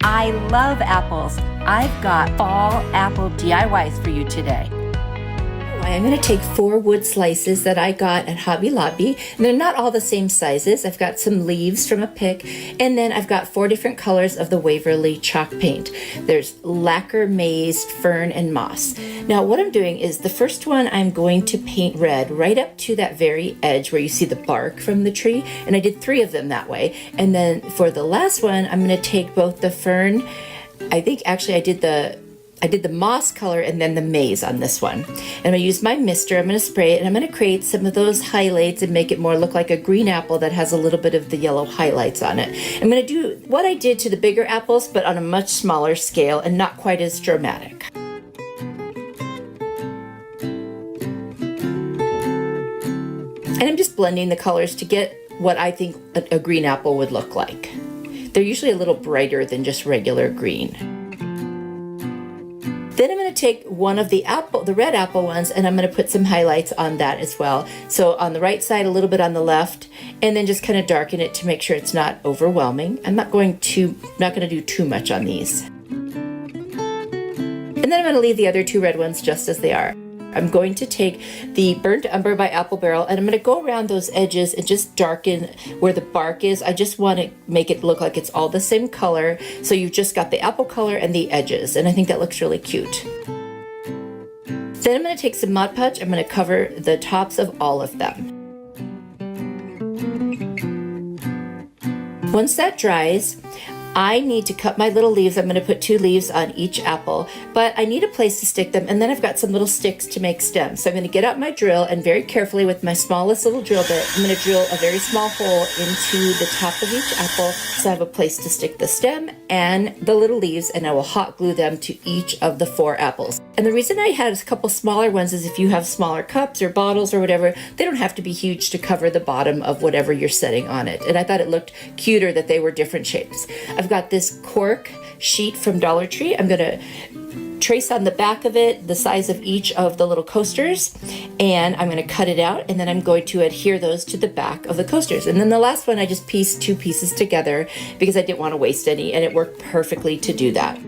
I love apples. I've got fall apple DIYs for you today. I'm going to take 4 wood slices that I got at Hobby Lobby. And they're not all the same sizes. I've got some leaves from a pick, and then I've got 4 different colors of the Waverly chalk paint. There's lacquer, maize, fern, and moss. Now what I'm doing is the first one I'm going to paint red right up to that very edge where you see the bark from the tree, and I did 3 of them that way. And then for the last one, I'm going to take both the fern, I think actually I did the moss color and then the maize on this one. And I'm going to use my mister, I'm going to spray it, and I'm going to create some of those highlights and make it more look like a green apple that has a little bit of the yellow highlights on it. I'm going to do what I did to the bigger apples, but on a much smaller scale and not quite as dramatic. And I'm just blending the colors to get what I think a green apple would look like. They're usually a little brighter than just regular green. Then I'm going to take one of the red apple ones, and I'm going to put some highlights on that as well. So on the right side, a little bit on the left, and then just kind of darken it to make sure it's not overwhelming. I'm not going to do too much on these. And then I'm going to leave the other 2 red ones just as they are. I'm going to take the Burnt Umber by Apple Barrel, and I'm going to go around those edges and just darken where the bark is. I just want to make it look like it's all the same color, so you've just got the apple color and the edges, and I think that looks really cute. Then I'm going to take some Mod Podge. I'm going to cover the tops of all of them. Once that dries, I need to cut my little leaves. I'm going to put 2 leaves on each apple, but I need a place to stick them, and then I've got some little sticks to make stems. So I'm going to get out my drill, and very carefully with my smallest little drill bit, I'm going to drill a very small hole into the top of each apple so I have a place to stick the stem and the little leaves, and I will hot glue them to each of the 4 apples. And the reason I had a couple smaller ones is if you have smaller cups or bottles or whatever, they don't have to be huge to cover the bottom of whatever you're setting on it. And I thought it looked cuter that they were different shapes. I've got this cork sheet from Dollar Tree. I'm going to trace on the back of it the size of each of the little coasters, and I'm going to cut it out, and then I'm going to adhere those to the back of the coasters. And then the last one I just pieced 2 pieces together because I didn't want to waste any, and it worked perfectly to do that.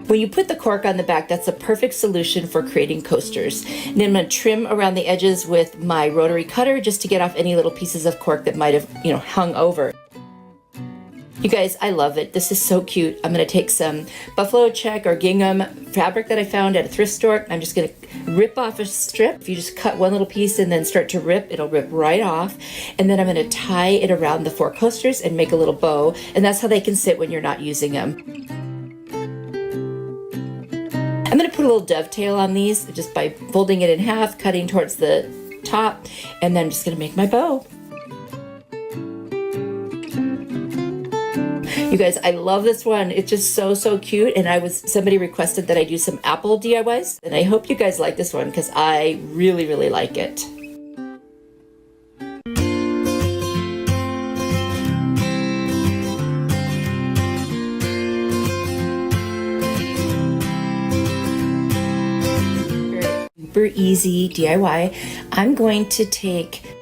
When you put the cork on the back, that's a perfect solution for creating coasters. And then I'm going to trim around the edges with my rotary cutter just to get off any little pieces of cork that might have, hung over. You guys, I love it. This is so cute. I'm going to take some buffalo check or gingham fabric that I found at a thrift store. I'm just going to rip off a strip. If you just cut one little piece and then start to rip, it'll rip right off. And then I'm going to tie it around the 4 coasters and make a little bow. And that's how they can sit when you're not using them. I'm going to put a little dovetail on these just by folding it in half, cutting towards the top, and then I'm just going to make my bow. You guys, I love this one. It's just so cute, and somebody requested that I do some apple DIYs, and I hope you guys like this one because I really like it. Super easy DIY. I'm going to take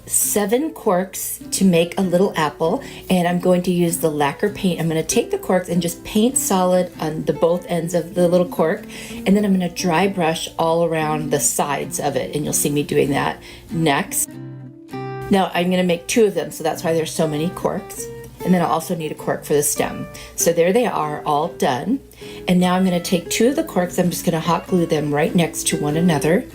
7 corks to make a little apple, and I'm going to use the lacquer paint. I'm going to take the corks and just paint solid on the both ends of the little cork, and then I'm going to dry brush all around the sides of it, and you'll see me doing that next. Now I'm going to make 2 of them, so that's why there's so many corks. And then I'll also need a cork for the stem. So there they are, all done. And now I'm going to take 2 of the corks. I'm just going to hot glue them right next to one another.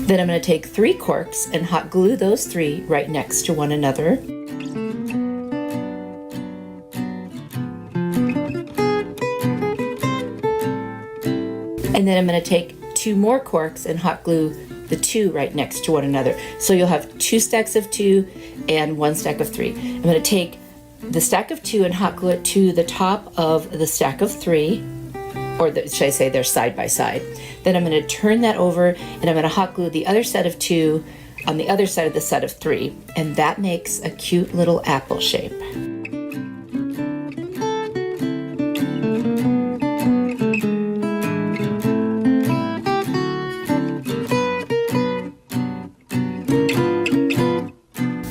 Then I'm going to take 3 corks and hot glue those 3 right next to one another. And then I'm going to take 2 more corks and hot glue the 2 right next to one another. So you'll have 2 stacks of 2 and 1 stack of 3. I'm going to take the stack of 2 and hot glue it to the top of the stack of 3, or should I say they're side by side. Then I'm going to turn that over, and I'm going to hot glue the other set of 2 on the other side of the set of 3, and that makes a cute little apple shape.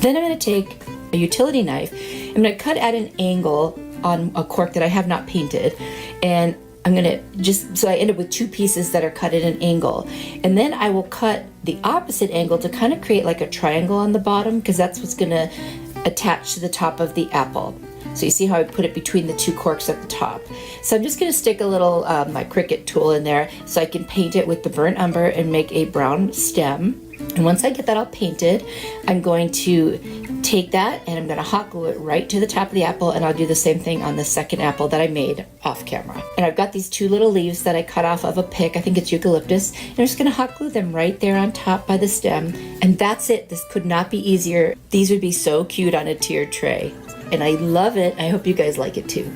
Then I'm going to take a utility knife I'm going to cut at an angle on a cork that I have not painted, and I'm going to so I end up with 2 pieces that are cut at an angle. And then I will cut the opposite angle to kind of create like a triangle on the bottom, because that's what's going to attach to the top of the apple. So you see how I put it between the 2 corks at the top. So I'm just going to stick a little, my Cricut tool in there so I can paint it with the burnt umber and make a brown stem. And once I get that all painted, I'm going to take that and I'm going to hot glue it right to the top of the apple, and I'll do the same thing on the second apple that I made off camera. And I've got these 2 little leaves that I cut off of a pick, I think it's eucalyptus, and I'm just going to hot glue them right there on top by the stem. And that's it. This could not be easier. These would be so cute on a tiered tray. And I love it. I hope you guys like it too.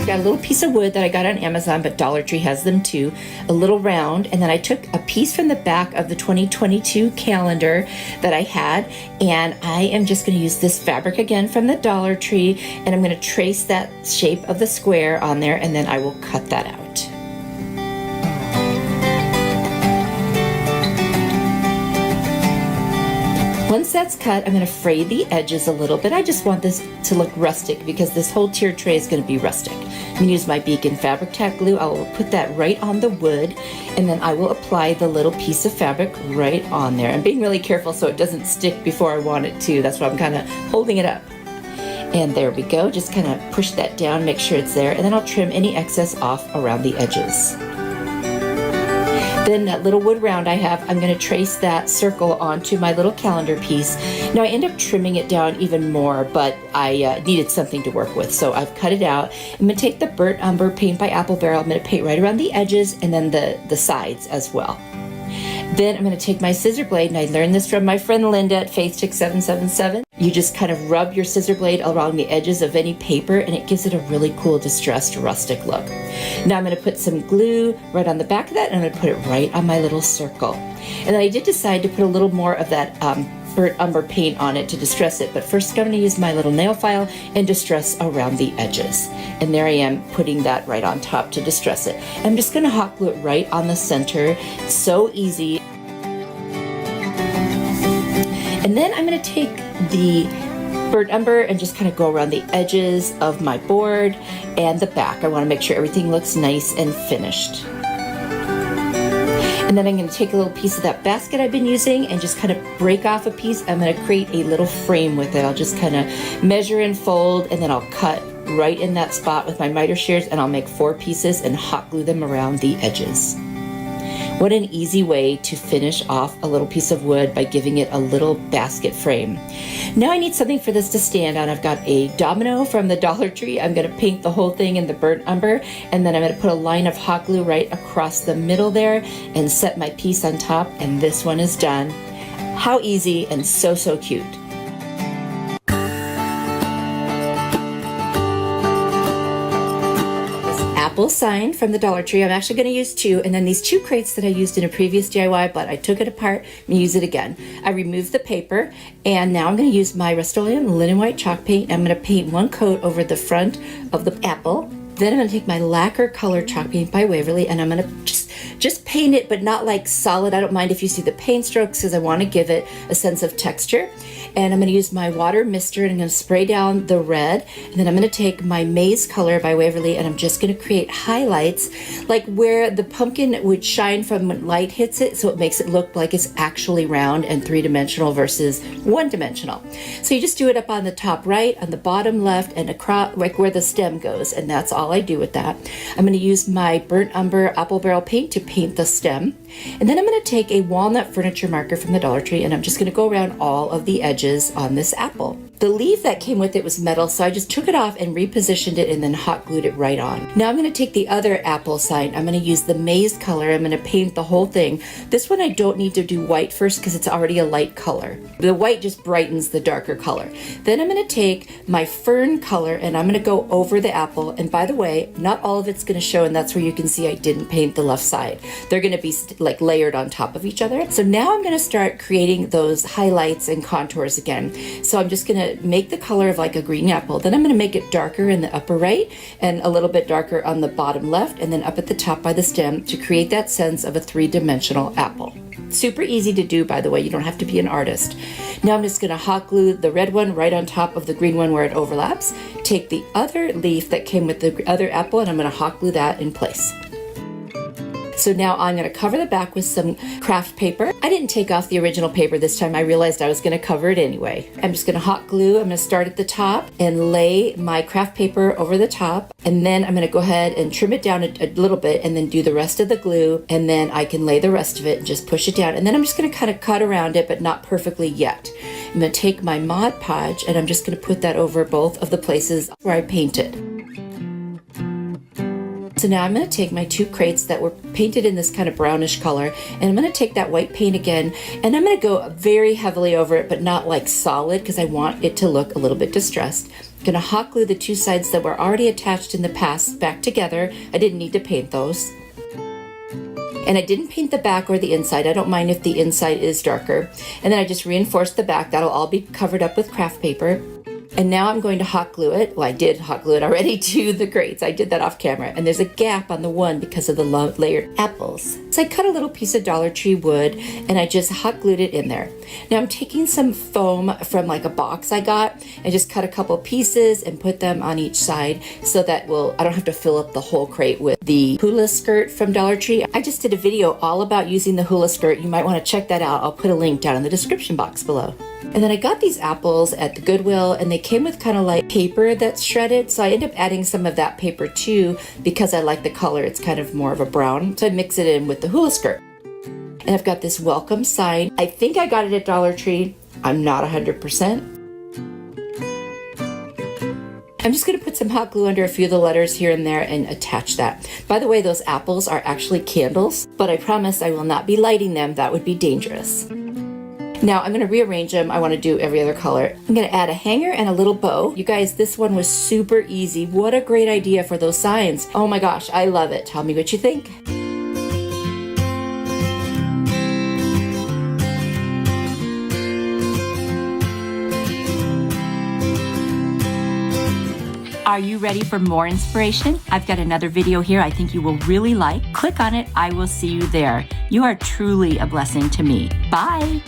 Got a little piece of wood that I got on Amazon, but Dollar Tree has them too, a little round, and then I took a piece from the back of the 2022 calendar that I had, and I am just going to use this fabric again from the Dollar Tree, and I'm going to trace that shape of the square on there, and then I will cut that out. Once that's cut, I'm going to fray the edges a little bit. I just want this to look rustic because this whole tiered tray is going to be rustic. I'm going to use my Beacon Fabric Tack glue. I will put that right on the wood, and then I will apply the little piece of fabric right on there. I'm being really careful so it doesn't stick before I want it to. That's why I'm kind of holding it up. And there we go. Just kind of push that down, make sure it's there, and then I'll trim any excess off around the edges. Then that little wood round I have, I'm going to trace that circle onto my little calendar piece. Now I end up trimming it down even more, but I needed something to work with, so I've cut it out. I'm going to take the burnt umber paint by Apple Barrel. I'm going to paint right around the edges and then the sides as well. Then I'm going to take my scissor blade, and I learned this from my friend Linda at FaithStick777. You just kind of rub your scissor blade along the edges of any paper, and it gives it a really cool distressed rustic look. Now I'm going to put some glue right on the back of that, and I'm going to put it right on my little circle. And then I did decide to put a little more of that burnt umber paint on it to distress it, but first I'm going to use my little nail file and distress around the edges. And there I am putting that right on top to distress it. I'm just going to hot glue it right on the center. So easy. And then I'm going to take the burnt umber and just kind of go around the edges of my board and the back. I want to make sure everything looks nice and finished. And then I'm going to take a little piece of that basket I've been using and just kind of break off a piece. I'm going to create a little frame with it. I'll just kind of measure and fold, and then I'll cut right in that spot with my miter shears, and I'll make 4 pieces and hot glue them around the edges. What an easy way to finish off a little piece of wood by giving it a little basket frame. Now I need something for this to stand on. I've got a domino from the Dollar Tree. I'm going to paint the whole thing in the burnt umber, and then I'm going to put a line of hot glue right across the middle there and set my piece on top, and this one is done. How easy and so cute. Apple sign from the Dollar Tree. I'm actually going to use 2, and then these 2 crates that I used in a previous DIY, but I took it apart and use it again. I removed the paper, and now I'm going to use my Rust-Oleum linen white chalk paint. I'm going to paint 1 coat over the front of the apple. Then I'm going to take my lacquer color chalk paint by Waverly, and I'm going to just paint it, but not like solid. I don't mind if you see the paint strokes because I want to give it a sense of texture. And I'm going to use my water mister, and I'm going to spray down the red. And then I'm going to take my maize color by Waverly, and I'm just going to create highlights like where the pumpkin would shine from when light hits it, so it makes it look like it's actually round and 3-dimensional versus 1-dimensional. So you just do it up on the top right, on the bottom left, and across like where the stem goes, and that's all I do with that. I'm going to use my burnt umber Apple Barrel paint to paint the stem. And then I'm going to take a walnut furniture marker from the Dollar Tree, and I'm just going to go around all of the edges on this apple. The leaf that came with it was metal, so I just took it off and repositioned it and then hot glued it right on. Now I'm going to take the other apple sign. I'm going to use the maize color. I'm going to paint the whole thing. This one I don't need to do white first because it's already a light color. The white just brightens the darker color. Then I'm going to take my fern color and I'm going to go over the apple. And by the way, not all of it's going to show, and that's where you can see I didn't paint the left side. They're going to be like layered on top of each other. So now I'm going to start creating those highlights and contours colors again. So I'm just gonna make the color of like a green apple. Then I'm gonna make it darker in the upper right and a little bit darker on the bottom left, and then up at the top by the stem to create that sense of a three-dimensional apple. Super easy to do, by the way. You don't have to be an artist. Now I'm just gonna hot glue the red one right on top of the green one where it overlaps. Take the other leaf that came with the other apple and I'm gonna hot glue that in place. So now I'm going to cover the back with some craft paper. I didn't take off the original paper this time. I realized I was going to cover it anyway. I'm just going to hot glue. I'm going to start at the top and lay my craft paper over the top. And then I'm going to go ahead and trim it down a little bit and then do the rest of the glue. And then I can lay the rest of it and just push it down. And then I'm just going to kind of cut around it, but not perfectly yet. I'm going to take my Mod Podge and I'm just going to put that over both of the places where I painted. So now I'm going to take my two crates that were painted in this kind of brownish color, and I'm going to take that white paint again, and I'm going to go very heavily over it, but not like solid because I want it to look a little bit distressed. I'm going to hot glue the two sides that were already attached in the past back together. I didn't need to paint those. And I didn't paint the back or the inside. I don't mind if the inside is darker. And then I just reinforced the back. That'll all be covered up with craft paper. And now I'm going to hot glue it. Well, I did hot glue it already to the crates. I did that off camera. And there's a gap on the one because of the layered apples. So I cut a little piece of Dollar Tree wood and I just hot glued it in there. Now I'm taking some foam from like a box I got and just cut a couple pieces and put them on each side so that I don't have to fill up the whole crate with the hula skirt from Dollar Tree. I just did a video all about using the hula skirt. You might want to check that out. I'll put a link down in the description box below. And then I got these apples at the Goodwill and they came with kind of like paper that's shredded. So I end up adding some of that paper too because I like the color. It's kind of more of a brown. So I mix it in with the hula skirt. And I've got this welcome sign. I think I got it at Dollar Tree. I'm not 100%. I'm just going to put some hot glue under a few of the letters here and there and attach that. By the way, those apples are actually candles, but I promise I will not be lighting them. That would be dangerous. Now I'm going to rearrange them. I want to do every other color. I'm going to add a hanger and a little bow. You guys, this one was super easy. What a great idea for those signs. Oh my gosh, I love it. Tell me what you think. Are you ready for more inspiration? I've got another video here I think you will really like. Click on it. I will see you there. You are truly a blessing to me. Bye.